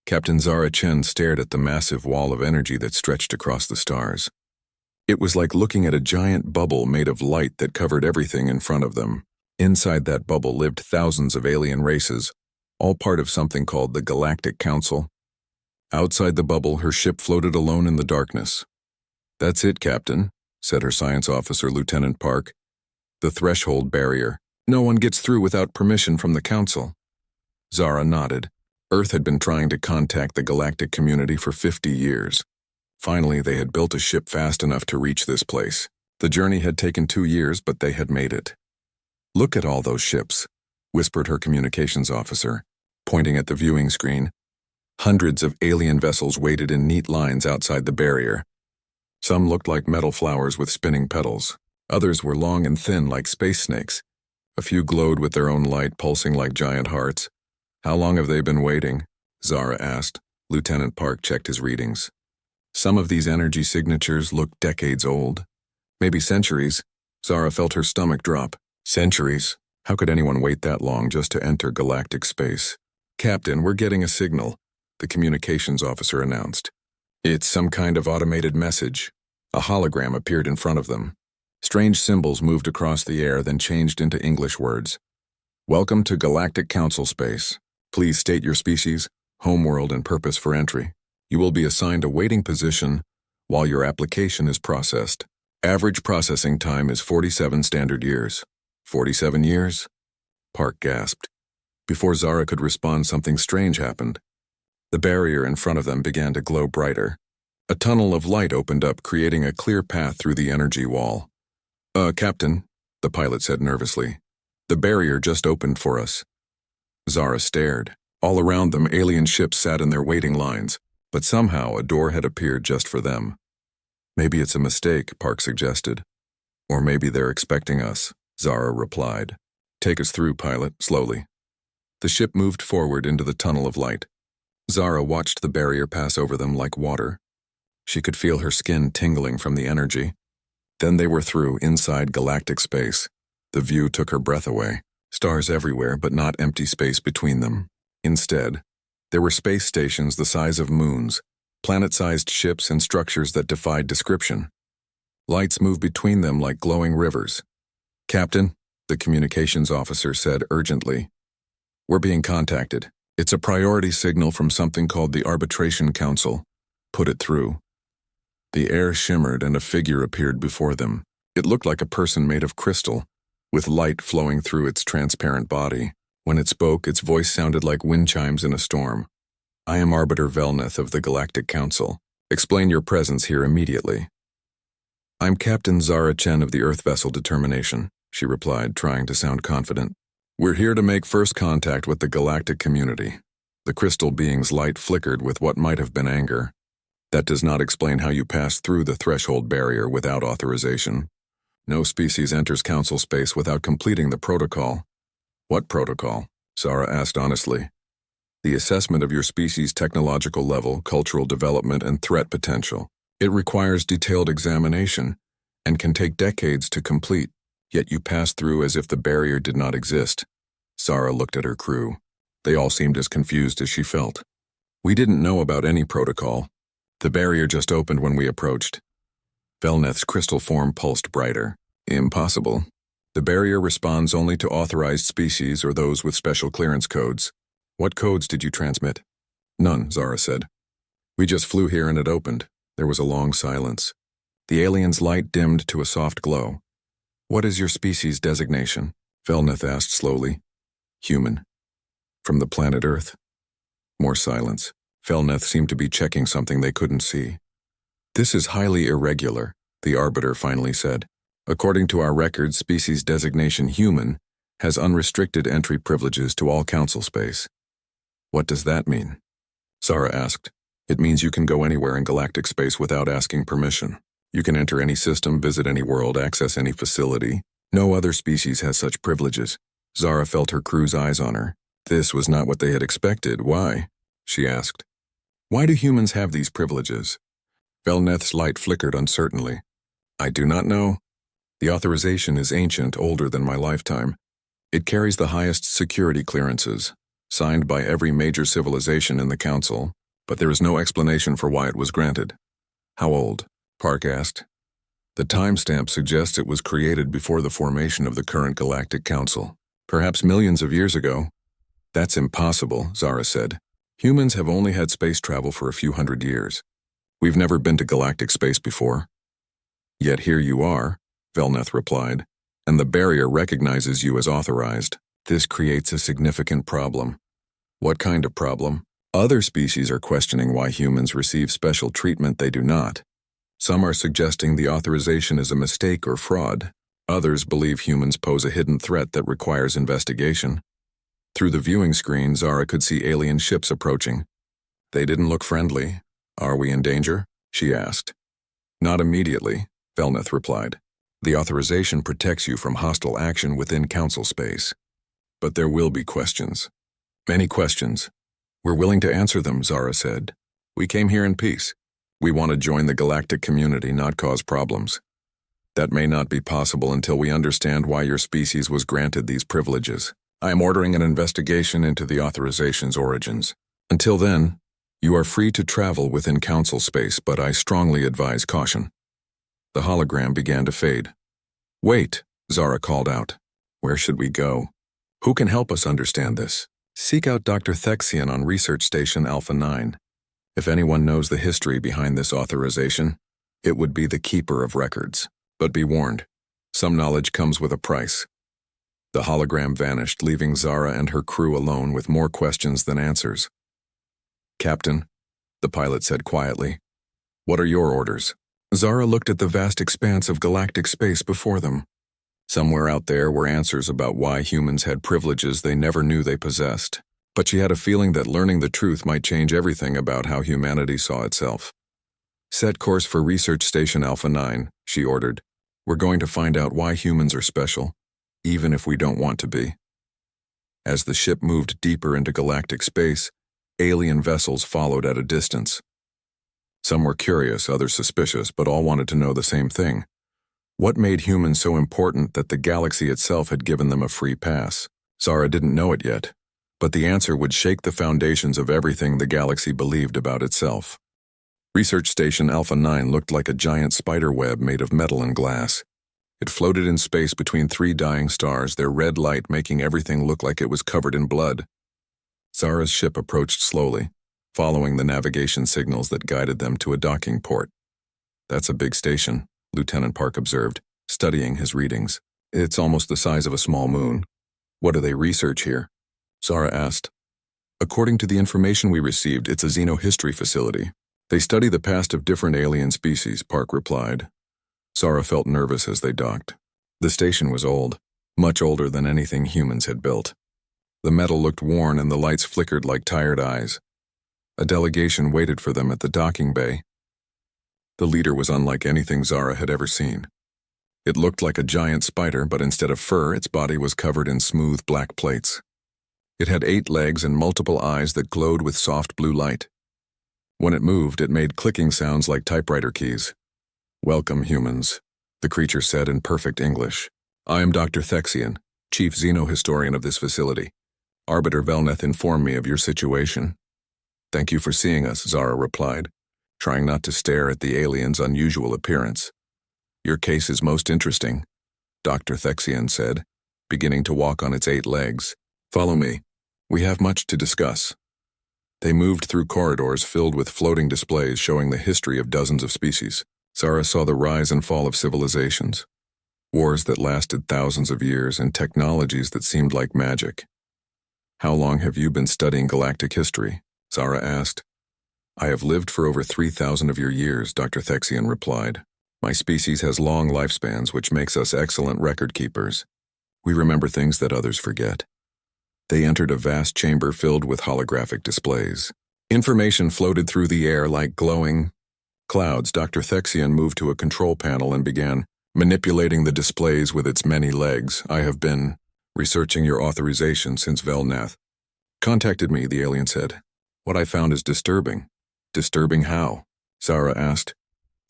Captain Zara Chen stared at the massive wall of energy that stretched across the stars. It was like looking at a giant bubble made of light that covered everything in front of them. Inside that bubble lived thousands of alien races, all part of something called the Galactic Council. Outside the bubble, her ship floated alone in the darkness. "That's it, Captain," said her science officer, Lieutenant Park. "The threshold barrier. No one gets through without permission from the Council." Zara nodded. Earth had been trying to contact the galactic community for 50 years. Finally, they had built a ship fast enough to reach this place. The journey had taken 2 years, but they had made it. "Look at all those ships," whispered her communications officer, pointing at the viewing screen. Hundreds of alien vessels waited in neat lines outside the barrier. Some looked like metal flowers with spinning petals. Others were long and thin like space snakes. A few glowed with their own light, pulsing like giant hearts. "How long have they been waiting?" Zara asked. Lieutenant Park checked his readings. Some of these energy signatures looked decades old. Maybe centuries. Zara felt her stomach drop. Centuries? How could anyone wait that long just to enter galactic space? "Captain, we're getting a signal," the communications officer announced. "It's some kind of automated message." A hologram appeared in front of them. Strange symbols moved across the air, then changed into English words. "Welcome to Galactic Council space. Please state your species, homeworld, and purpose for entry. You will be assigned a waiting position while your application is processed. Average processing time is 47 standard years." 47 years? Park gasped. Before Zara could respond, something strange happened. The barrier in front of them began to glow brighter. A tunnel of light opened up, creating a clear path through the energy wall. Captain," the pilot said nervously. "The barrier just opened for us." Zara stared. All around them, alien ships sat in their waiting lines, but somehow a door had appeared just for them. "Maybe it's a mistake," Park suggested. "Or maybe they're expecting us," Zara replied. "Take us through, pilot, slowly." The ship moved forward into the tunnel of light. Zara watched the barrier pass over them like water. She could feel her skin tingling from the energy. Then they were through, inside galactic space. The view took her breath away. Stars everywhere, but not empty space between them. Instead, there were space stations the size of moons, planet-sized ships and structures that defied description. Lights moved between them like glowing rivers. "Captain," the communications officer said urgently, "we're being contacted. It's a priority signal from something called the Arbitration Council. Put it through." The air shimmered and a figure appeared before them. It looked like a person made of crystal, with light flowing through its transparent body. When it spoke, its voice sounded like wind chimes in a storm. "I am Arbiter Velneth of the Galactic Council. Explain your presence here immediately." "I'm Captain Zara Chen of the Earth Vessel Determination," she replied, trying to sound confident. "We're here to make first contact with the galactic community." The crystal being's light flickered with what might have been anger. "That does not explain how you passed through the threshold barrier without authorization. No species enters Council space without completing the protocol." "What protocol?" Zara asked honestly. "The assessment of your species' technological level, cultural development, and threat potential. It requires detailed examination and can take decades to complete, yet you passed through as if the barrier did not exist." Zara looked at her crew. They all seemed as confused as she felt. "We didn't know about any protocol. The barrier just opened when we approached." Velneth's crystal form pulsed brighter. "Impossible. The barrier responds only to authorized species or those with special clearance codes." "What codes did you transmit?" "None," Zara said. "We just flew here and it opened." There was a long silence. The alien's light dimmed to a soft glow. "What is your species designation?" Velneth asked slowly. "Human." "From the planet Earth?" More silence. Velneth seemed to be checking something they couldn't see. "This is highly irregular," the Arbiter finally said. "According to our records, species designation human has unrestricted entry privileges to all Council space." "What does that mean?" Zara asked. "It means you can go anywhere in galactic space without asking permission. You can enter any system, visit any world, access any facility. No other species has such privileges." Zara felt her crew's eyes on her. This was not what they had expected. "Why?" she asked. "Why do humans have these privileges?" Velneth's light flickered uncertainly. "I do not know. The authorization is ancient, older than my lifetime. It carries the highest security clearances, signed by every major civilization in the Council, but there is no explanation for why it was granted. How old? Park asked. The timestamp suggests it was created before the formation of the current Galactic Council, perhaps millions of years ago. That's impossible, Zara said. Humans have only had space travel for a few hundred years. We've never been to galactic space before. Yet here you are, Velneth replied, and the barrier recognizes you as authorized. This creates a significant problem. What kind of problem? Other species are questioning why humans receive special treatment they do not. Some are suggesting the authorization is a mistake or fraud. Others believe humans pose a hidden threat that requires investigation. Through the viewing screen, Zara could see alien ships approaching. They didn't look friendly. Are we in danger? She asked. Not immediately, Velneth replied. The authorization protects you from hostile action within Council space. But there will be questions. Many questions. We're willing to answer them, Zara said. We came here in peace. We want to join the galactic community, not cause problems. That may not be possible until we understand why your species was granted these privileges. I am ordering an investigation into the authorization's origins. Until then, you are free to travel within Council space, but I strongly advise caution. The hologram began to fade. Wait, Zara called out. Where should we go? Who can help us understand this? Seek out Dr. Thexian on Research Station Alpha 9. If anyone knows the history behind this authorization, it would be the keeper of records. But be warned, some knowledge comes with a price. The hologram vanished, leaving Zara and her crew alone with more questions than answers. Captain, the pilot said quietly, what are your orders? Zara looked at the vast expanse of galactic space before them. Somewhere out there were answers about why humans had privileges they never knew they possessed. But she had a feeling that learning the truth might change everything about how humanity saw itself. Set course for Research Station Alpha 9, she ordered. We're going to find out why humans are special, even if we don't want to be. As the ship moved deeper into galactic space, alien vessels followed at a distance. Some were curious, others suspicious, but all wanted to know the same thing. What made humans so important that the galaxy itself had given them a free pass? Zara didn't know it yet, but the answer would shake the foundations of everything the galaxy believed about itself. Research Station Alpha 9 looked like a giant spider web made of metal and glass. It floated in space between three dying stars, their red light making everything look like it was covered in blood. Zara's ship approached slowly, following the navigation signals that guided them to a docking port. That's a big station, Lieutenant Park observed, studying his readings. It's almost the size of a small moon. What do they research here? Zara asked. According to the information we received, it's a xenohistory facility. They study the past of different alien species, Park replied. Zara felt nervous as they docked. The station was old, much older than anything humans had built. The metal looked worn and the lights flickered like tired eyes. A delegation waited for them at the docking bay. The leader was unlike anything Zara had ever seen. It looked like a giant spider, but instead of fur, its body was covered in smooth black plates. It had 8 legs and multiple eyes that glowed with soft blue light. When it moved, it made clicking sounds like typewriter keys. Welcome, humans, the creature said in perfect English. I am Dr. Thexian, chief xenohistorian of this facility. Arbiter Velneth informed me of your situation. Thank you for seeing us, Zara replied, trying not to stare at the alien's unusual appearance. Your case is most interesting, Dr. Thexian said, beginning to walk on its 8 legs. Follow me. We have much to discuss. They moved through corridors filled with floating displays showing the history of dozens of species. Zara saw the rise and fall of civilizations, wars that lasted thousands of years and technologies that seemed like magic. How long have you been studying galactic history? Zara asked. I have lived for over 3,000 of your years, Dr. Thexian replied. My species has long lifespans, which makes us excellent record keepers. We remember things that others forget. They entered a vast chamber filled with holographic displays. Information floated through the air like glowing clouds. Dr. Thexian moved to a control panel and began manipulating the displays with its many legs. I have been researching your authorization since Velneth contacted me, the alien said. What I found is disturbing. Disturbing how? Zara asked.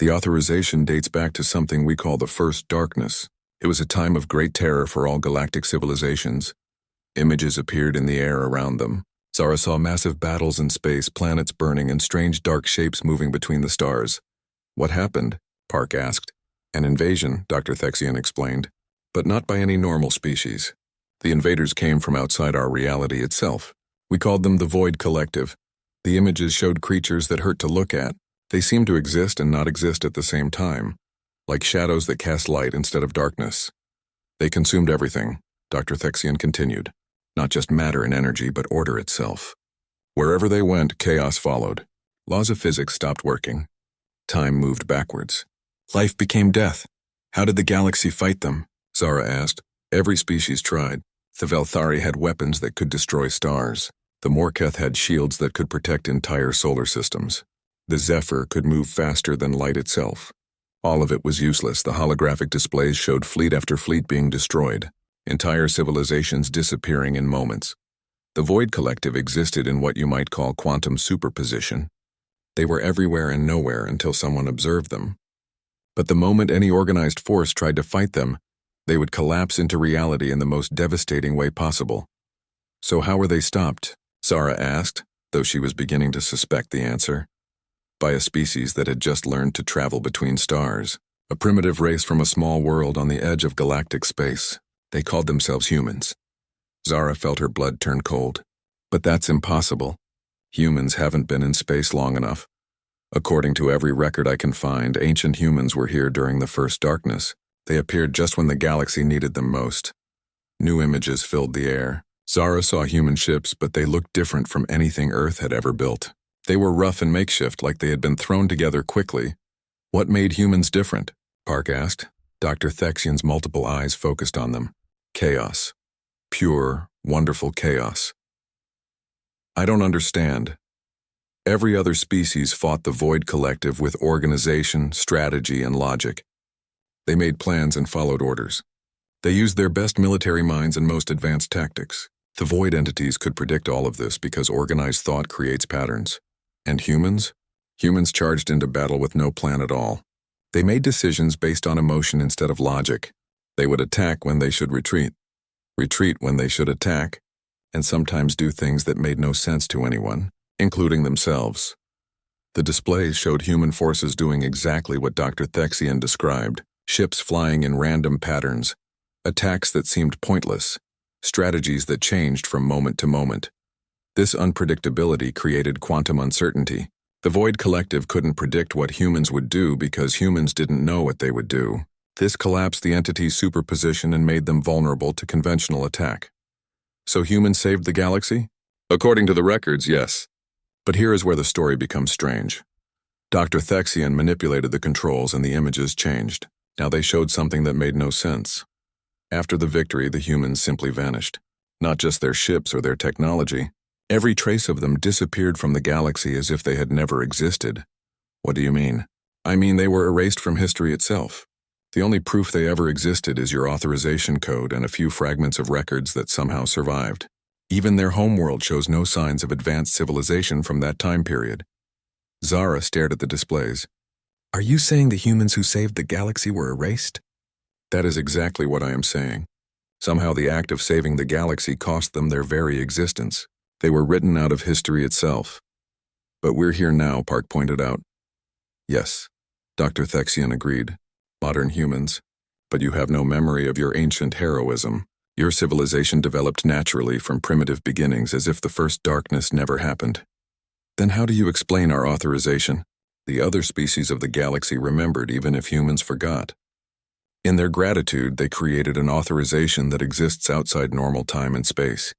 The authorization dates back to something we call the First Darkness. It was a time of great terror for all galactic civilizations. Images appeared in the air around them, Zara saw massive battles in space, planets burning, and strange dark shapes moving between the stars. What happened? Park asked. An invasion, Dr. Thexian explained, but not by any normal species. The invaders came from outside our reality itself. We called them the Void Collective. The images showed creatures that hurt to look at. They seemed to exist and not exist at the same time, like shadows that cast light instead of darkness. They consumed everything, Dr. Thexian continued. Not just matter and energy, but order itself. Wherever they went, chaos followed. Laws of physics stopped working. Time moved backwards. Life became death. How did the galaxy fight them? Zara asked. Every species tried. The Velthari had weapons that could destroy stars. The Morketh had shields that could protect entire solar systems. The Zephyr could move faster than light itself. All of it was useless. The holographic displays showed fleet after fleet being destroyed, entire civilizations disappearing in moments. The Void Collective existed in what you might call quantum superposition. They were everywhere and nowhere until someone observed them. But the moment any organized force tried to fight them, they would collapse into reality in the most devastating way possible. So how were they stopped? Zara asked, though she was beginning to suspect the answer. By a species that had just learned to travel between stars, a primitive race from a small world on the edge of galactic space. They called themselves humans. Zara felt her blood turn cold. But that's impossible. Humans haven't been in space long enough. According to every record I can find, ancient humans were here during the First Darkness. They appeared just when the galaxy needed them most. New images filled the air. Zara saw human ships, but they looked different from anything Earth had ever built. They were rough and makeshift, like they had been thrown together quickly. What made humans different? Park asked. Dr. Thexian's multiple eyes focused on them. Chaos. Pure, wonderful chaos. I don't understand. Every other species fought the Void Collective with organization, strategy, and logic. They made plans and followed orders. They used their best military minds and most advanced tactics. The Void entities could predict all of this because organized thought creates patterns. And humans? Humans charged into battle with no plan at all. They made decisions based on emotion instead of logic. They would attack when they should retreat when they should attack, and sometimes do things that made no sense to anyone, including themselves. The displays showed human forces doing exactly what Dr. Thexian described, ships flying in random patterns, attacks that seemed pointless, strategies that changed from moment to moment. This unpredictability created quantum uncertainty. The Void Collective couldn't predict what humans would do because humans didn't know what they would do. This collapsed the entity's superposition and made them vulnerable to conventional attack. So humans saved the galaxy? According to the records, yes. But here is where the story becomes strange. Dr. Thexian manipulated the controls and the images changed. Now they showed something that made no sense. After the victory, the humans simply vanished. Not just their ships or their technology. Every trace of them disappeared from the galaxy as if they had never existed. What do you mean? I mean they were erased from history itself. The only proof they ever existed is your authorization code and a few fragments of records that somehow survived. Even their homeworld shows no signs of advanced civilization from that time period. Zara stared at the displays. Are you saying the humans who saved the galaxy were erased? That is exactly what I am saying. Somehow the act of saving the galaxy cost them their very existence. They were written out of history itself. But we're here now, Park pointed out. Yes, Dr. Thexian agreed. Modern humans. But you have no memory of your ancient heroism. Your civilization developed naturally from primitive beginnings as if the First Darkness never happened. Then how do you explain our authorization? The other species of the galaxy remembered even if humans forgot. In their gratitude, they created an authorization that exists outside normal time and space.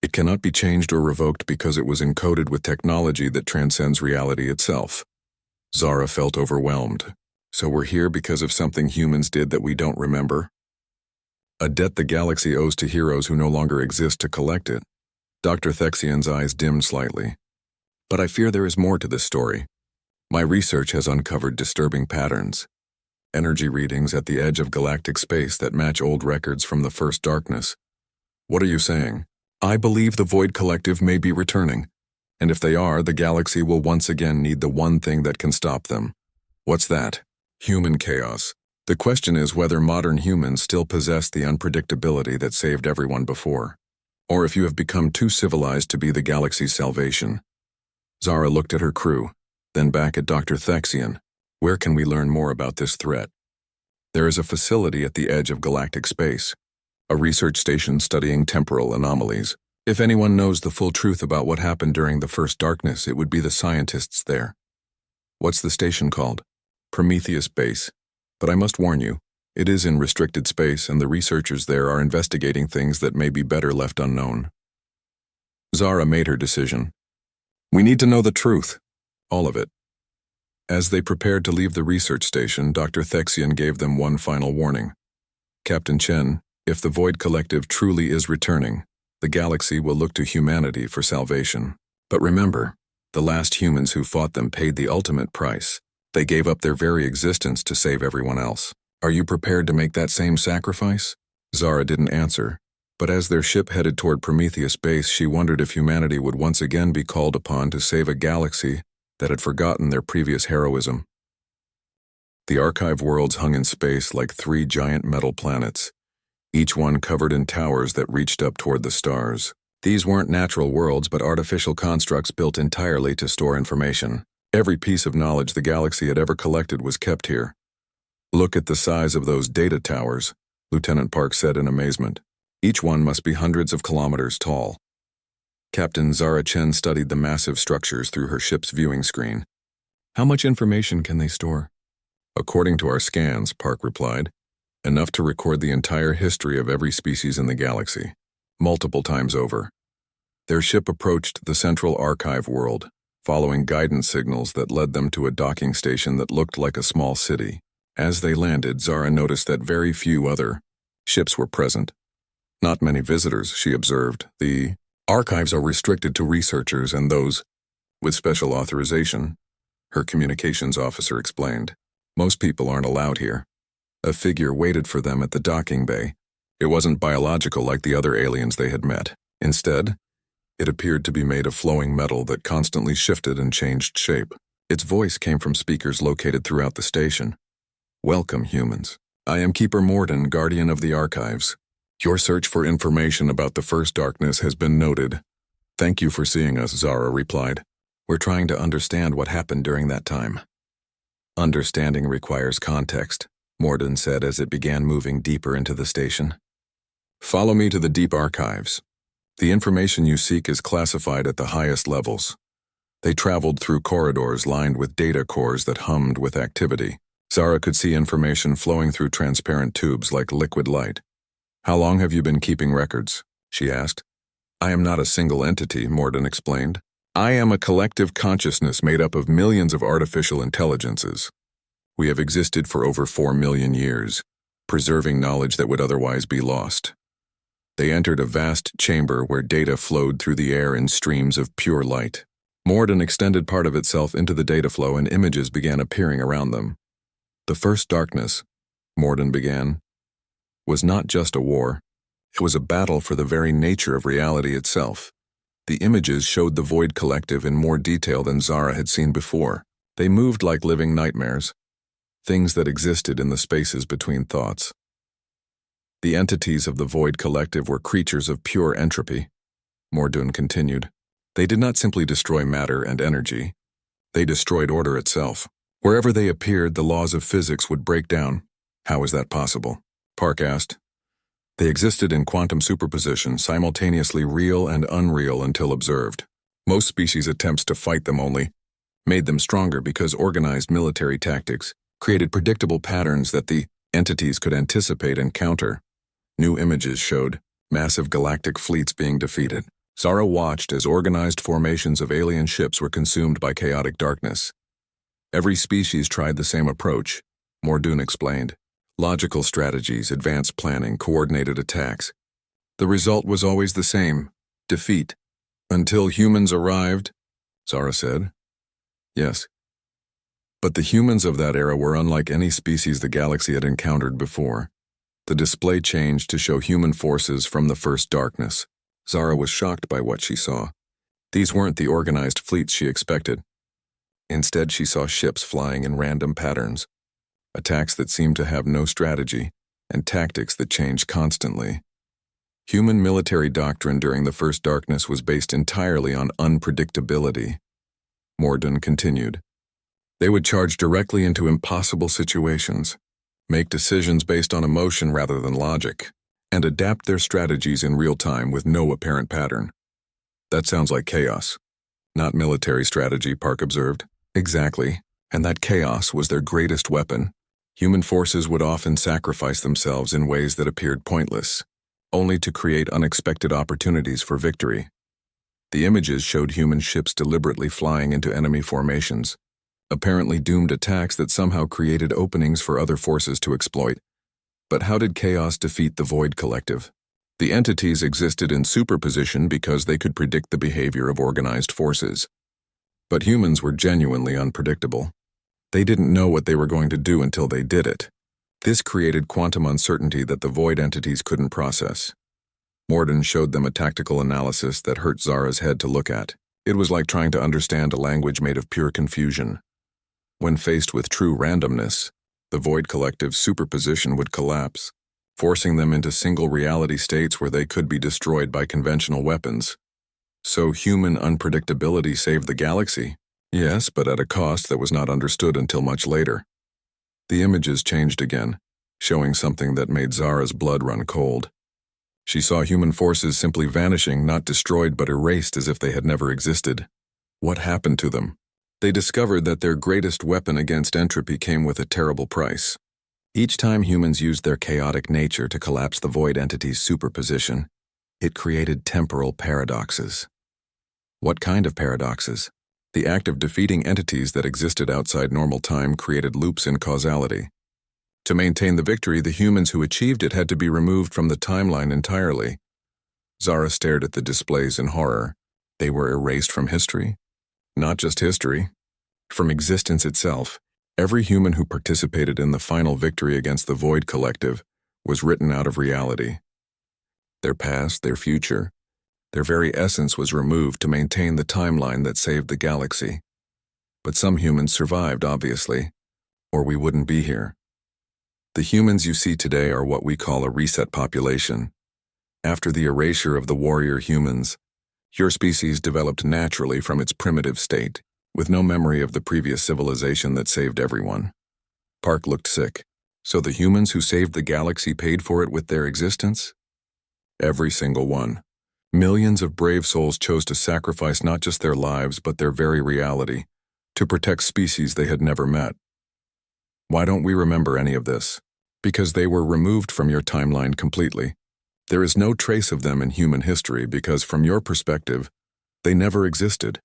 It cannot be changed or revoked because it was encoded with technology that transcends reality itself. Zara felt overwhelmed. So we're here because of something humans did that we don't remember? A debt the galaxy owes to heroes who no longer exist to collect it. Dr. Thexian's eyes dimmed slightly. But I fear there is more to this story. My research has uncovered disturbing patterns. Energy readings at the edge of galactic space that match old records from the First Darkness. What are you saying? I believe the Void Collective may be returning. And if they are, the galaxy will once again need the one thing that can stop them. What's that? Human chaos. The question is whether modern humans still possess the unpredictability that saved everyone before. or if you have become too civilized to be the galaxy's salvation. Zara looked at her crew, then back at Dr. Thexian. Where can we learn more about this threat? There is a facility at the edge of galactic space, a research station studying temporal anomalies. If anyone knows the full truth about what happened during the First Darkness, it would be the scientists there. What's the station called? Prometheus Base. But I must warn you, it is in restricted space and the researchers there are investigating things that may be better left unknown. Zara made her decision. We need to know the truth. All of it. As they prepared to leave the research station, Dr. Thexian gave them one final warning. Captain Chen, if the Void Collective truly is returning, the galaxy will look to humanity for salvation. But remember, the last humans who fought them paid the ultimate price. They gave up their very existence to save everyone else. Are you prepared to make that same sacrifice? Zara didn't answer, but as their ship headed toward Prometheus Base, she wondered if humanity would once again be called upon to save a galaxy that had forgotten their previous heroism. The archive worlds hung in space like 3 giant metal planets, each one covered in towers that reached up toward the stars. These weren't natural worlds, but artificial constructs built entirely to store information. Every piece of knowledge the galaxy had ever collected was kept here. Look at the size of those data towers, Lieutenant Park said in amazement. Each one must be hundreds of kilometers tall. Captain Zara Chen studied the massive structures through her ship's viewing screen. How much information can they store? According to our scans, Park replied, enough to record the entire history of every species in the galaxy, multiple times over. Their ship approached the central archive world, following guidance signals that led them to a docking station that looked like a small city. As they landed, Zara noticed that very few other ships were present. Not many visitors, she observed. The archives are restricted to researchers and those with special authorization, her communications officer explained. Most people aren't allowed here. A figure waited for them at the docking bay. It wasn't biological like the other aliens they had met. Instead, it appeared to be made of flowing metal that constantly shifted and changed shape. Its voice came from speakers located throughout the station. Welcome, humans. I am Keeper Morden, Guardian of the Archives. Your search for information about the First Darkness has been noted. Thank you for seeing us, Zara replied. We're trying to understand what happened during that time. Understanding requires context, Morden said as it began moving deeper into the station. Follow me to the deep archives. The information you seek is classified at the highest levels. They traveled through corridors lined with data cores that hummed with activity. Zara could see information flowing through transparent tubes like liquid light. How long have you been keeping records? She asked. I am not a single entity, Morden explained. I am a collective consciousness made up of millions of artificial intelligences. We have existed for over 4 million years, preserving knowledge that would otherwise be lost. They entered a vast chamber where data flowed through the air in streams of pure light. Morden extended part of itself into the data flow and images began appearing around them. The First Darkness, Morden began, was not just a war. It was a battle for the very nature of reality itself. The images showed the Void Collective in more detail than Zara had seen before. They moved like living nightmares, things that existed in the spaces between thoughts. The entities of the Void Collective were creatures of pure entropy, Morden continued. They did not simply destroy matter and energy. They destroyed order itself. Wherever they appeared, the laws of physics would break down. How is that possible? Park asked. They existed in quantum superposition, simultaneously real and unreal until observed. Most species' attempts to fight them only made them stronger because organized military tactics created predictable patterns that the entities could anticipate and counter. New images showed massive galactic fleets being defeated. Zara watched as organized formations of alien ships were consumed by chaotic darkness. Every species tried the same approach, Morden explained. Logical strategies, advanced planning, coordinated attacks. The result was always the same, defeat. Until humans arrived, Zara said. Yes. But the humans of that era were unlike any species the galaxy had encountered before. The display changed to show human forces from the First Darkness. Zara was shocked by what she saw. These weren't the organized fleets she expected. Instead, she saw ships flying in random patterns, attacks that seemed to have no strategy, and tactics that changed constantly. Human military doctrine during the First Darkness was based entirely on unpredictability. Morden continued. They would charge directly into impossible situations, make decisions based on emotion rather than logic, and adapt their strategies in real time with no apparent pattern. That sounds like chaos. Not military strategy, Park observed. Exactly, and that chaos was their greatest weapon. Human forces would often sacrifice themselves in ways that appeared pointless, only to create unexpected opportunities for victory. The images showed human ships deliberately flying into enemy formations, apparently doomed attacks that somehow created openings for other forces to exploit. But how did chaos defeat the Void Collective? The entities existed in superposition because they could predict the behavior of organized forces. But humans were genuinely unpredictable. They didn't know what they were going to do until they did it. This created quantum uncertainty that the Void entities couldn't process. Morden showed them a tactical analysis that hurt Zara's head to look at. It was like trying to understand a language made of pure confusion. When faced with true randomness, the Void Collective's superposition would collapse, forcing them into single reality states where they could be destroyed by conventional weapons. So human unpredictability saved the galaxy? Yes, but at a cost that was not understood until much later. The images changed again, showing something that made Zara's blood run cold. She saw human forces simply vanishing, not destroyed but erased as if they had never existed. What happened to them? They discovered that their greatest weapon against entropy came with a terrible price. Each time humans used their chaotic nature to collapse the Void entity's superposition, it created temporal paradoxes. What kind of paradoxes? The act of defeating entities that existed outside normal time created loops in causality. To maintain the victory, the humans who achieved it had to be removed from the timeline entirely. Zara stared at the displays in horror. They were erased from history? Not just history. From existence itself. Every human who participated in the final victory against the Void Collective was written out of reality. Their past, their future, their very essence was removed to maintain the timeline that saved the galaxy. But some humans survived, obviously, or we wouldn't be here. The humans you see today are what we call a reset population. After the erasure of the warrior humans, your species developed naturally from its primitive state, with no memory of the previous civilization that saved everyone. Park looked sick. So the humans who saved the galaxy paid for it with their existence? Every single one. Millions of brave souls chose to sacrifice not just their lives but their very reality, to protect species they had never met. Why don't we remember any of this? Because they were removed from your timeline completely. There is no trace of them in human history because, from your perspective, they never existed.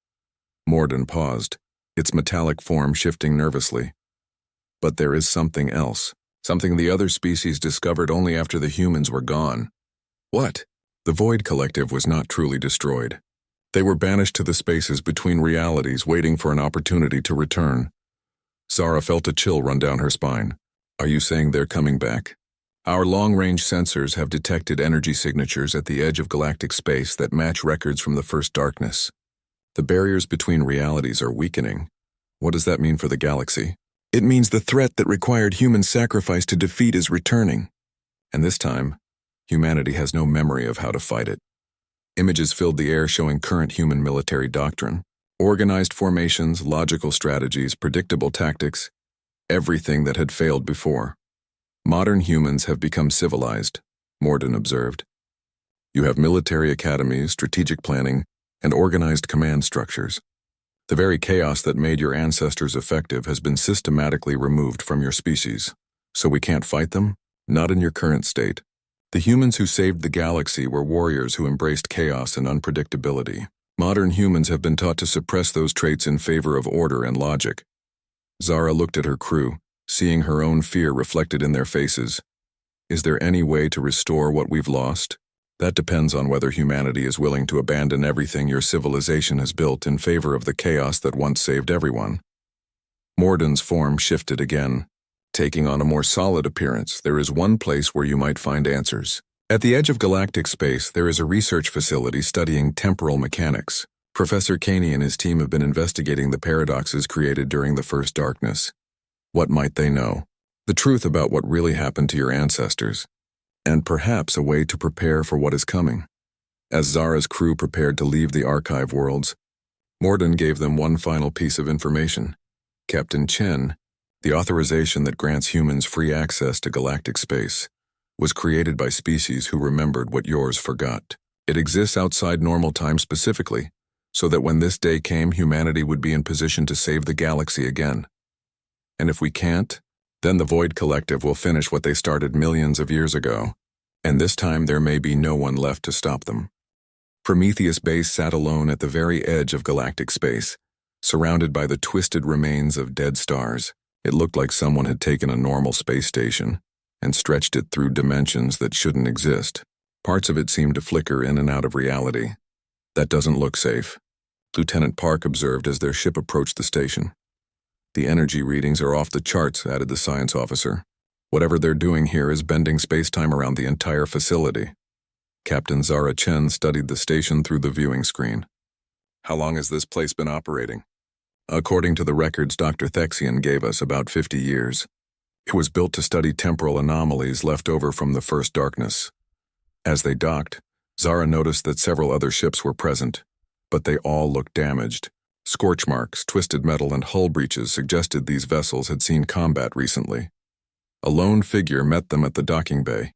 Morden paused, its metallic form shifting nervously. But there is something else, something the other species discovered only after the humans were gone. What? The Void Collective was not truly destroyed. They were banished to the spaces between realities, waiting for an opportunity to return. Zara felt a chill run down her spine. Are you saying they're coming back? Our long-range sensors have detected energy signatures at the edge of galactic space that match records from the First Darkness. The barriers between realities are weakening. What does that mean for the galaxy? It means the threat that required human sacrifice to defeat is returning. And this time, humanity has no memory of how to fight it. Images filled the air showing current human military doctrine. Organized formations, logical strategies, predictable tactics, everything that had failed before. Modern humans have become civilized, Morden observed. You have military academies, strategic planning, and organized command structures. The very chaos that made your ancestors effective has been systematically removed from your species. So we can't fight them? Not in your current state. The humans who saved the galaxy were warriors who embraced chaos and unpredictability. Modern humans have been taught to suppress those traits in favor of order and logic. Zara looked at her crew, seeing her own fear reflected in their faces. Is there any way to restore what we've lost? That depends on whether humanity is willing to abandon everything your civilization has built in favor of the chaos that once saved everyone. Morden's form shifted again. Taking on a more solid appearance, there is one place where you might find answers. At the edge of galactic space, there is a research facility studying temporal mechanics. Professor Caney and his team have been investigating the paradoxes created during the First Darkness. What might they know? The truth about what really happened to your ancestors. and perhaps a way to prepare for what is coming. As Zara's crew prepared to leave the archive worlds, Morden gave them one final piece of information. Captain Chen, the authorization that grants humans free access to galactic space, was created by species who remembered what yours forgot. It exists outside normal time specifically, so that when this day came, humanity would be in position to save the galaxy again. And if we can't, then the Void Collective will finish what they started millions of years ago, and this time there may be no one left to stop them. Prometheus Base sat alone at the very edge of galactic space, surrounded by the twisted remains of dead stars. It looked like someone had taken a normal space station and stretched it through dimensions that shouldn't exist. Parts of it seemed to flicker in and out of reality. That doesn't look safe, Lieutenant Park observed as their ship approached the station. The energy readings are off the charts, added the science officer. Whatever they're doing here is bending space-time around the entire facility. Captain Zara Chen studied the station through the viewing screen. How long has this place been operating? According to the records Dr. Thexian gave us, about 50 years. It was built to study temporal anomalies left over from the First Darkness. As they docked, Zara noticed that several other ships were present, but they all looked damaged. Scorch marks, twisted metal, and hull breaches suggested these vessels had seen combat recently. A lone figure met them at the docking bay.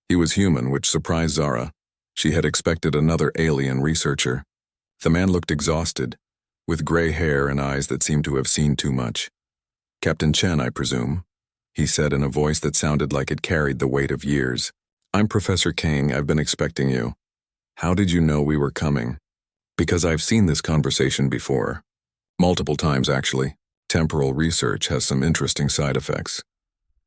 He was human, which surprised Zara. She had expected another alien researcher. The man looked exhausted, with gray hair and eyes that seemed to have seen too much. Captain Chen, I presume, he said in a voice that sounded like it carried the weight of years. I'm Professor King. I've been expecting you. How did you know we were coming? Because I've seen this conversation before. Multiple times, actually. Temporal research has some interesting side effects.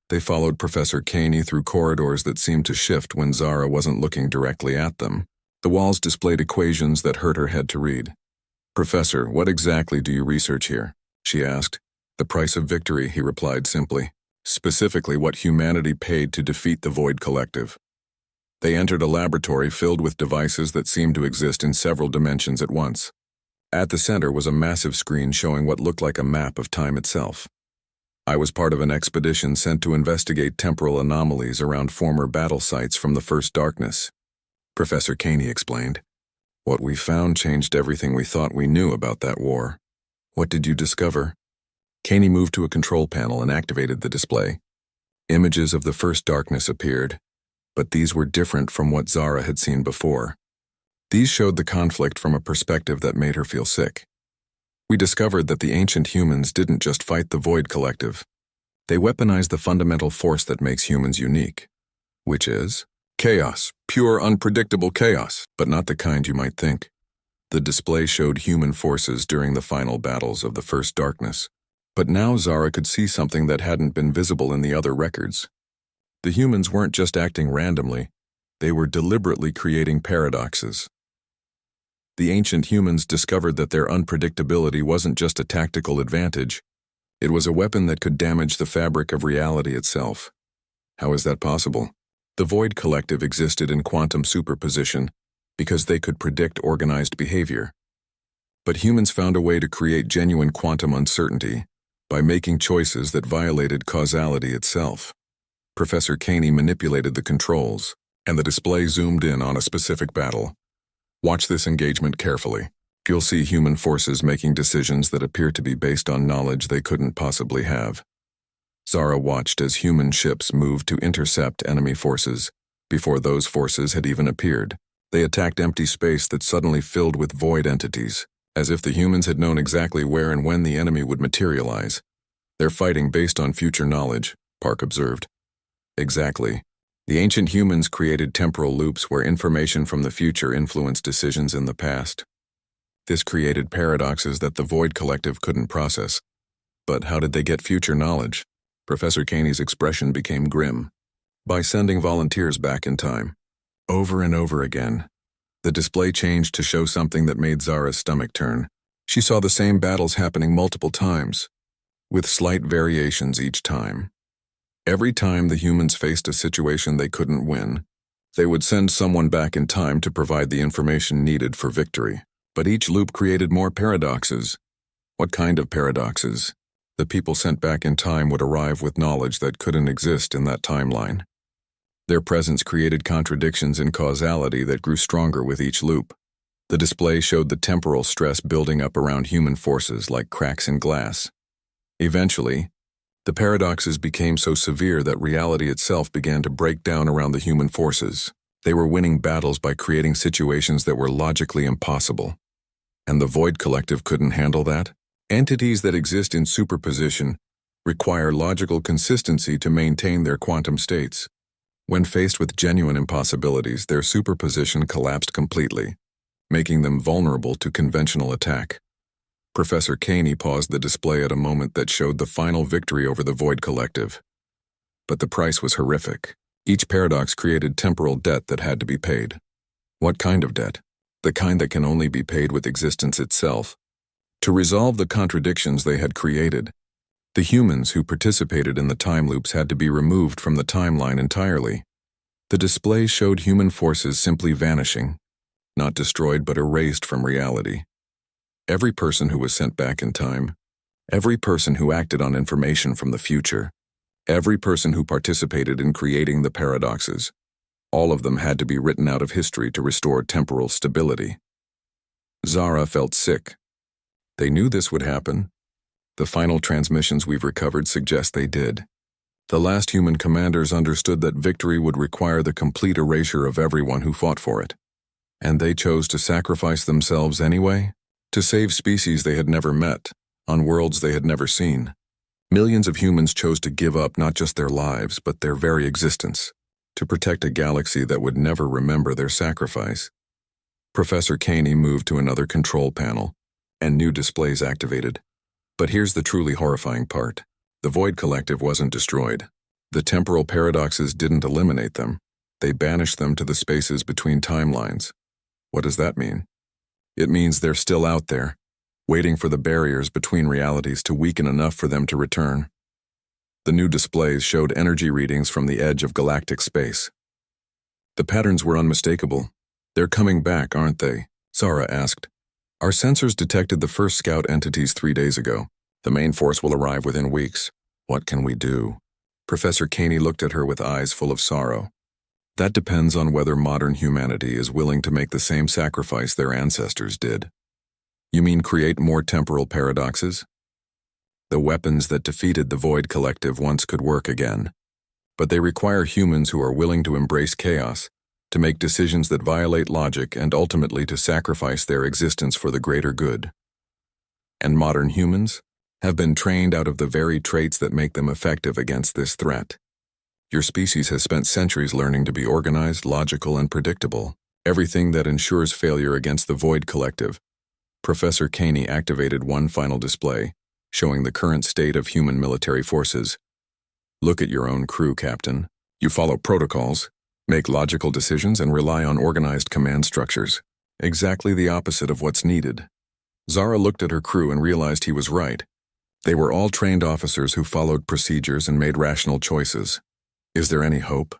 They followed Professor Caney through corridors that seemed to shift when Zara wasn't looking directly at them. The walls displayed equations that hurt her head to read. Professor, what exactly do you research here? She asked. The price of victory, he replied simply. Specifically what humanity paid to defeat the Void Collective. They entered a laboratory filled with devices that seemed to exist in several dimensions at once. At the center was a massive screen showing what looked like a map of time itself. I was part of an expedition sent to investigate temporal anomalies around former battle sites from the First Darkness. Professor Caney explained. What we found changed everything we thought we knew about that war. What did you discover? Caney moved to a control panel and activated the display. Images of the First Darkness appeared, but these were different from what Zara had seen before. These showed the conflict from a perspective that made her feel sick. We discovered that the ancient humans didn't just fight the Void Collective. They weaponized the fundamental force that makes humans unique, which is chaos, pure, unpredictable chaos, but not the kind you might think. The display showed human forces during the final battles of the First Darkness, but now Zara could see something that hadn't been visible in the other records. The humans weren't just acting randomly, they were deliberately creating paradoxes. The ancient humans discovered that their unpredictability wasn't just a tactical advantage, it was a weapon that could damage the fabric of reality itself. How is that possible? The Void Collective existed in quantum superposition because they could predict organized behavior. But humans found a way to create genuine quantum uncertainty by making choices that violated causality itself. Professor Caney manipulated the controls, and the display zoomed in on a specific battle. Watch this engagement carefully. You'll see human forces making decisions that appear to be based on knowledge they couldn't possibly have. Zara watched as human ships moved to intercept enemy forces before those forces had even appeared. They attacked empty space that suddenly filled with void entities, as if the humans had known exactly where and when the enemy would materialize. They're fighting based on future knowledge, Park observed. Exactly. The ancient humans created temporal loops where information from the future influenced decisions in the past. This created paradoxes that the Void Collective couldn't process. But how did they get future knowledge? Professor Caney's expression became grim. By sending volunteers back in time. Over and over again. The display changed to show something that made Zara's stomach turn. She saw the same battles happening multiple times, with slight variations each time. Every time the humans faced a situation they couldn't win, they would send someone back in time to provide the information needed for victory. But each loop created more paradoxes. What kind of paradoxes? The people sent back in time would arrive with knowledge that couldn't exist in that timeline. Their presence created contradictions in causality that grew stronger with each loop. The display showed the temporal stress building up around human forces like cracks in glass. Eventually, the paradoxes became so severe that reality itself began to break down around the human forces. They were winning battles by creating situations that were logically impossible. And the Void Collective couldn't handle that? Entities that exist in superposition require logical consistency to maintain their quantum states. When faced with genuine impossibilities, their superposition collapsed completely, making them vulnerable to conventional attack. Professor Caney paused the display at a moment that showed the final victory over the Void Collective. But the price was horrific. Each paradox created temporal debt that had to be paid. What kind of debt? The kind that can only be paid with existence itself. To resolve the contradictions they had created, the humans who participated in the time loops had to be removed from the timeline entirely. The display showed human forces simply vanishing, not destroyed but erased from reality. Every person who was sent back in time, every person who acted on information from the future, every person who participated in creating the paradoxes, all of them had to be written out of history to restore temporal stability. Zara felt sick. They knew this would happen. The final transmissions we've recovered suggest they did. The last human commanders understood that victory would require the complete erasure of everyone who fought for it. And they chose to sacrifice themselves anyway, to save species they had never met, on worlds they had never seen. Millions of humans chose to give up not just their lives, but their very existence, to protect a galaxy that would never remember their sacrifice. Professor Caney moved to another control panel, and new displays activated. But here's the truly horrifying part. The Void Collective wasn't destroyed. The temporal paradoxes didn't eliminate them. They banished them to the spaces between timelines. What does that mean? It means they're still out there, waiting for the barriers between realities to weaken enough for them to return. The new displays showed energy readings from the edge of galactic space. The patterns were unmistakable. They're coming back, aren't they? Zara asked. Our sensors detected the first scout entities 3 days ago. The main force will arrive within weeks. What can we do? Professor Caney looked at her with eyes full of sorrow. That depends on whether modern humanity is willing to make the same sacrifice their ancestors did. You mean create more temporal paradoxes? The weapons that defeated the Void Collective once could work again. But they require humans who are willing to embrace chaos, to make decisions that violate logic, and ultimately to sacrifice their existence for the greater good. And modern humans have been trained out of the very traits that make them effective against this threat. Your species has spent centuries learning to be organized, logical, and predictable, everything that ensures failure against the Void Collective. Professor Caney activated one final display, showing the current state of human military forces. Look at your own crew, Captain. You follow protocols, make logical decisions, and rely on organized command structures. Exactly the opposite of what's needed. Zara looked at her crew and realized he was right. They were all trained officers who followed procedures and made rational choices. Is there any hope?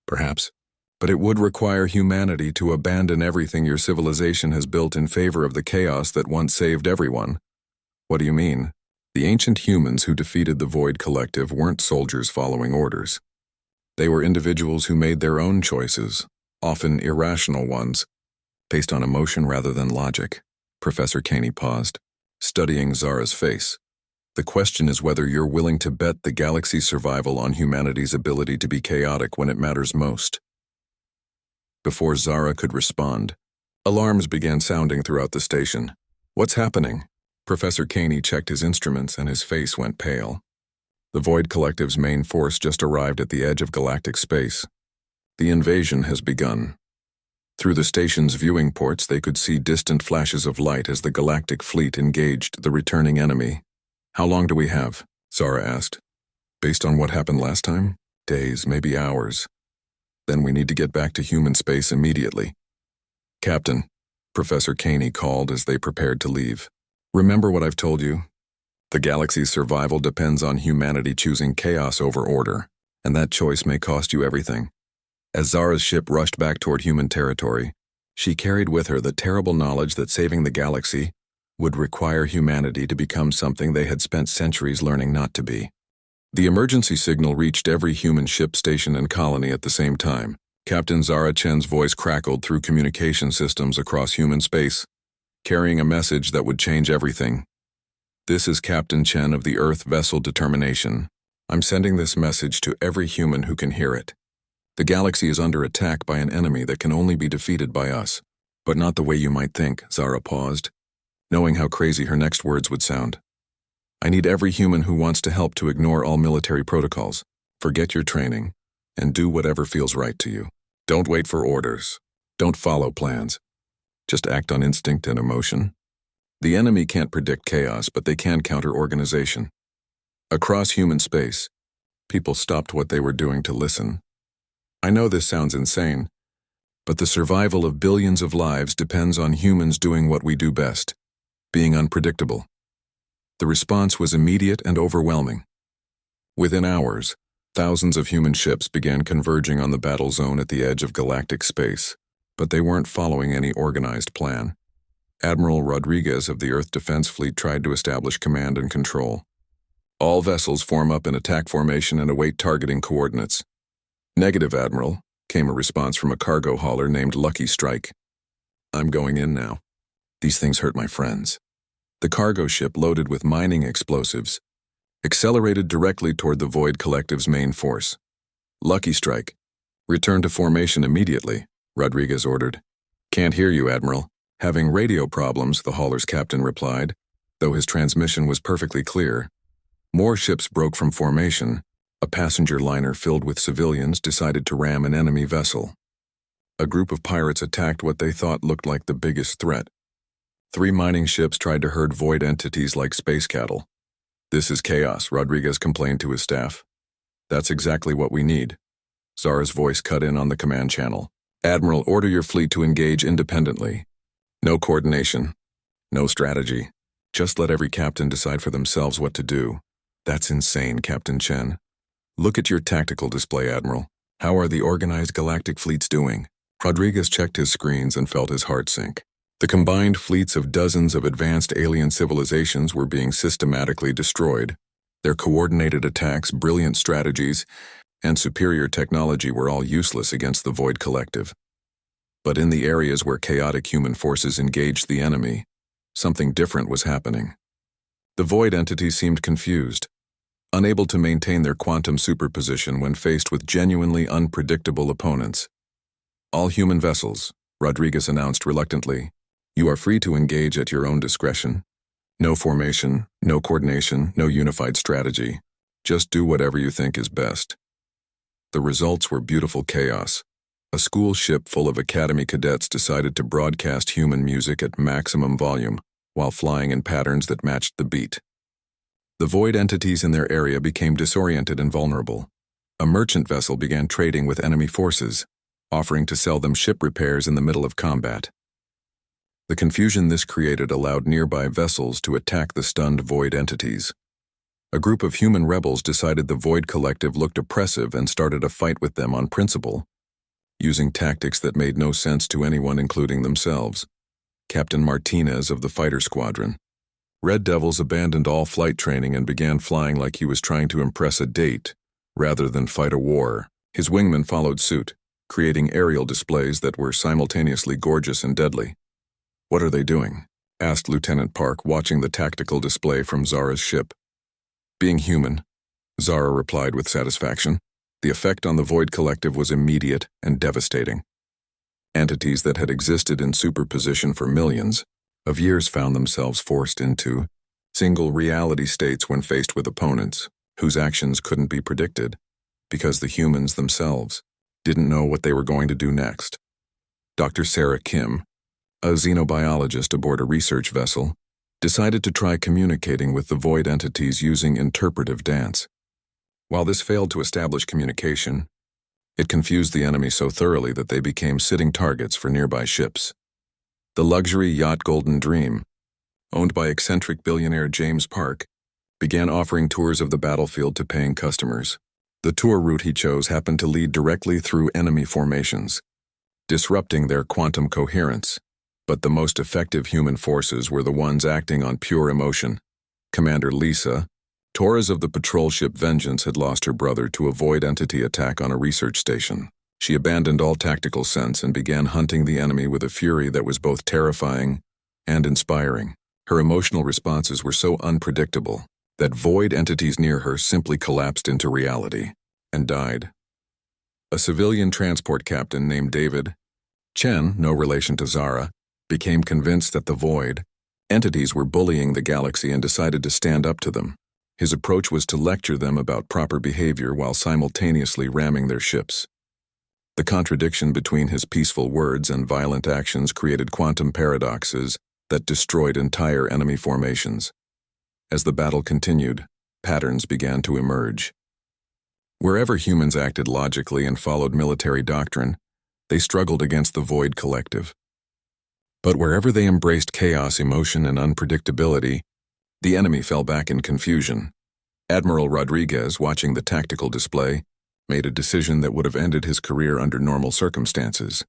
Perhaps. But it would require humanity to abandon everything your civilization has built in favor of the chaos that once saved everyone. What do you mean? The ancient humans who defeated the Void Collective weren't soldiers following orders. They were individuals who made their own choices, often irrational ones, based on emotion rather than logic. Professor Caney paused, studying Zara's face. The question is whether you're willing to bet the galaxy's survival on humanity's ability to be chaotic when it matters most. Before Zara could respond, alarms began sounding throughout the station. What's happening? Professor Caney checked his instruments and his face went pale. The Void Collective's main force just arrived at the edge of galactic space. The invasion has begun. Through the station's viewing ports, they could see distant flashes of light as the galactic fleet engaged the returning enemy. How long do we have? Zara asked. Based on what happened last time? Days, maybe hours. Then we need to get back to human space immediately. Captain, Professor Caney called as they prepared to leave. Remember what I've told you? The galaxy's survival depends on humanity choosing chaos over order, and that choice may cost you everything. As Zara's ship rushed back toward human territory, she carried with her the terrible knowledge that saving the galaxy would require humanity to become something they had spent centuries learning not to be. The emergency signal reached every human ship, station, and colony at the same time. Captain Zara Chen's voice crackled through communication systems across human space, carrying a message that would change everything. "This is Captain Chen of the Earth Vessel Determination. I'm sending this message to every human who can hear it. The galaxy is under attack by an enemy that can only be defeated by us. But not the way you might think." Zara paused, knowing how crazy her next words would sound. "I need every human who wants to help to ignore all military protocols, forget your training, and do whatever feels right to you. Don't wait for orders. Don't follow plans. Just act on instinct and emotion. The enemy can't predict chaos, but they can counter organization." Across human space, people stopped what they were doing to listen. I know this sounds insane, but the survival of billions of lives depends on humans doing what we do best, being unpredictable. The response was immediate and overwhelming. Within hours, thousands of human ships began converging on the battle zone at the edge of galactic space, but they weren't following any organized plan. Admiral Rodriguez of the Earth Defense Fleet tried to establish command and control. "All vessels form up in attack formation and await targeting coordinates." "Negative, Admiral," came a response from a cargo hauler named Lucky Strike. "I'm going in now. These things hurt my friends." The cargo ship, loaded with mining explosives, accelerated directly toward the Void Collective's main force. "Lucky Strike, return to formation immediately," Rodriguez ordered. "Can't hear you, Admiral." "Having radio problems," the hauler's captain replied, though his transmission was perfectly clear. More ships broke from formation. A passenger liner filled with civilians decided to ram an enemy vessel. A group of pirates attacked what they thought looked like the biggest threat. 3 mining ships tried to herd void entities like space cattle. "This is chaos," Rodriguez complained to his staff. "That's exactly what we need." Zara's voice cut in on the command channel. "Admiral, order your fleet to engage independently. No coordination, no strategy. Just let every captain decide for themselves what to do." "That's insane, Captain Chen. Look at your tactical display, Admiral. How are the organized galactic fleets doing?" Rodriguez checked his screens and felt his heart sink. The combined fleets of dozens of advanced alien civilizations were being systematically destroyed. Their coordinated attacks, brilliant strategies, and superior technology were all useless against the Void Collective. But in the areas where chaotic human forces engaged the enemy, something different was happening. The Void entities seemed confused, unable to maintain their quantum superposition when faced with genuinely unpredictable opponents. "All human vessels," Rodriguez announced reluctantly, "you are free to engage at your own discretion. No formation, no coordination, no unified strategy. Just do whatever you think is best." The results were beautiful chaos. A school ship full of academy cadets decided to broadcast human music at maximum volume while flying in patterns that matched the beat. The void entities in their area became disoriented and vulnerable. A merchant vessel began trading with enemy forces, offering to sell them ship repairs in the middle of combat. The confusion this created allowed nearby vessels to attack the stunned void entities. A group of human rebels decided the Void Collective looked oppressive and started a fight with them on principle, using tactics that made no sense to anyone, including themselves. Captain Martinez of the fighter squadron. Red Devils abandoned all flight training and began flying like he was trying to impress a date, rather than fight a war. His wingmen followed suit, creating aerial displays that were simultaneously gorgeous and deadly. "What are they doing?" asked Lieutenant Park, watching the tactical display from Zara's ship. "Being human," Zara replied with satisfaction. The effect on the Void Collective was immediate and devastating. Entities that had existed in superposition for millions of years found themselves forced into single reality states when faced with opponents whose actions couldn't be predicted because the humans themselves didn't know what they were going to do next. Dr. Sarah Kim, a xenobiologist aboard a research vessel, decided to try communicating with the void entities using interpretive dance. While this failed to establish communication, it confused the enemy so thoroughly that they became sitting targets for nearby ships. The luxury yacht Golden Dream, owned by eccentric billionaire James Park, began offering tours of the battlefield to paying customers. The tour route he chose happened to lead directly through enemy formations, disrupting their quantum coherence. But the most effective human forces were the ones acting on pure emotion. Commander Lisa, Torres of the patrol ship Vengeance had lost her brother to a void entity attack on a research station. She abandoned all tactical sense and began hunting the enemy with a fury that was both terrifying and inspiring. Her emotional responses were so unpredictable that void entities near her simply collapsed into reality and died. A civilian transport captain named David Chen, no relation to Zara, became convinced that the void entities were bullying the galaxy and decided to stand up to them. His approach was to lecture them about proper behavior while simultaneously ramming their ships. The contradiction between his peaceful words and violent actions created quantum paradoxes that destroyed entire enemy formations. As the battle continued, patterns began to emerge. Wherever humans acted logically and followed military doctrine, they struggled against the Void Collective. But wherever they embraced chaos, emotion, and unpredictability, the enemy fell back in confusion. Admiral Rodriguez, watching the tactical display, made a decision that would have ended his career under normal circumstances.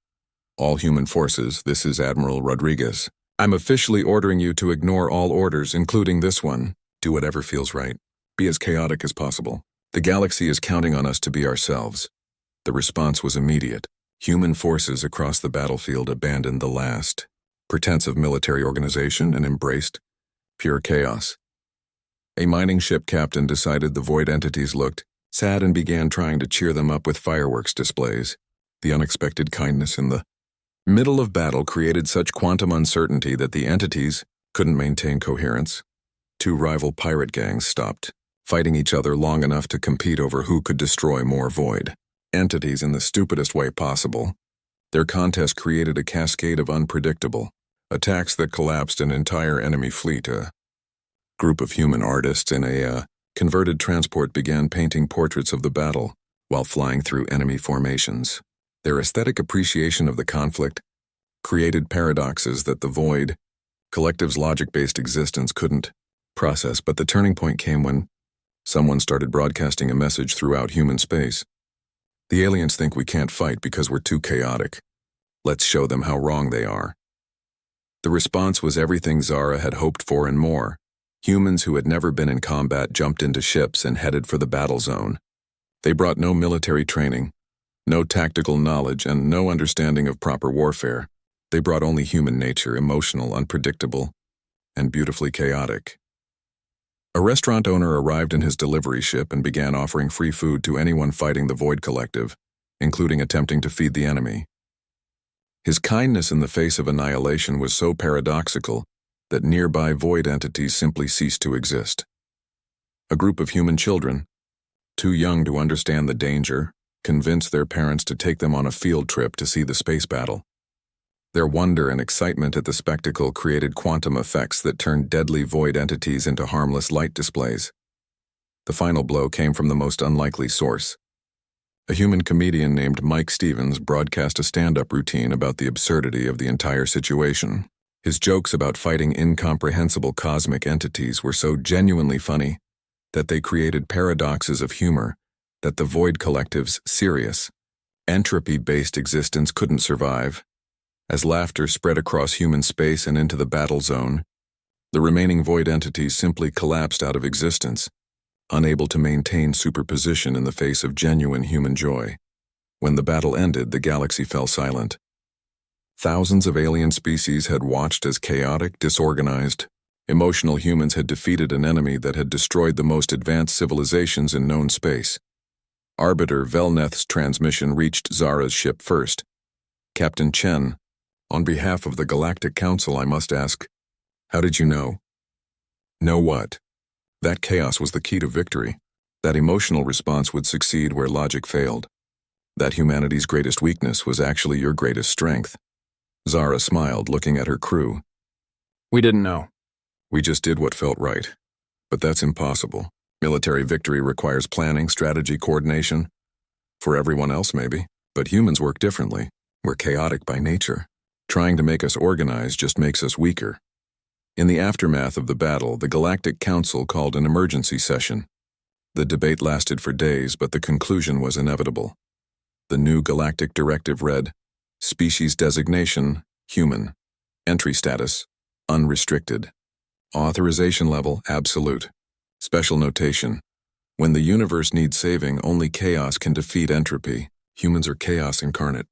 All human forces, this is Admiral Rodriguez. I'm officially ordering you to ignore all orders, including this one. Do whatever feels right. Be as chaotic as possible. The galaxy is counting on us to be ourselves. The response was immediate. Human forces across the battlefield abandoned the last pretense of military organization and embraced pure chaos. A mining ship captain decided the void entities looked sad and began trying to cheer them up with fireworks displays. The unexpected kindness in the middle of battle created such quantum uncertainty that the entities couldn't maintain coherence. Two rival pirate gangs stopped fighting each other long enough to compete over who could destroy more void entities in the stupidest way possible. Their contest created a cascade of unpredictable attacks that collapsed an entire enemy fleet. A group of human artists in a converted transport began painting portraits of the battle while flying through enemy formations. Their aesthetic appreciation of the conflict created paradoxes that the Void Collective's logic-based existence couldn't process, but the turning point came when someone started broadcasting a message throughout human space. The aliens think we can't fight because we're too chaotic. Let's show them how wrong they are. The response was everything Zara had hoped for and more. Humans who had never been in combat jumped into ships and headed for the battle zone. They brought no military training, no tactical knowledge, and no understanding of proper warfare. They brought only human nature, emotional, unpredictable, and beautifully chaotic. A restaurant owner arrived in his delivery ship and began offering free food to anyone fighting the Void Collective, including attempting to feed the enemy. His kindness in the face of annihilation was so paradoxical that nearby void entities simply ceased to exist. A group of human children, too young to understand the danger, convinced their parents to take them on a field trip to see the space battle. Their wonder and excitement at the spectacle created quantum effects that turned deadly void entities into harmless light displays. The final blow came from the most unlikely source. A human comedian named Mike Stevens broadcast a stand-up routine about the absurdity of the entire situation. His jokes about fighting incomprehensible cosmic entities were so genuinely funny that they created paradoxes of humor that the Void Collective's serious, entropy-based existence couldn't survive. As laughter spread across human space and into the battle zone, the remaining void entities simply collapsed out of existence, unable to maintain superposition in the face of genuine human joy. When the battle ended, the galaxy fell silent. Thousands of alien species had watched as chaotic, disorganized, emotional humans had defeated an enemy that had destroyed the most advanced civilizations in known space. Arbiter Velneth's transmission reached Zara's ship first. Captain Chen, on behalf of the Galactic Council, I must ask, how did you know? Know what? That chaos was the key to victory. That emotional response would succeed where logic failed. That humanity's greatest weakness was actually your greatest strength. Zara smiled, looking at her crew. We didn't know. We just did what felt right. But that's impossible. Military victory requires planning, strategy, coordination. For everyone else, maybe. But humans work differently. We're chaotic by nature. Trying to make us organize just makes us weaker. In the aftermath of the battle, the Galactic Council called an emergency session. The debate lasted for days, but the conclusion was inevitable. The new galactic directive read, Species designation, human. Entry status, unrestricted. Authorization level, absolute. Special notation. When the universe needs saving, only chaos can defeat entropy. Humans are chaos incarnate.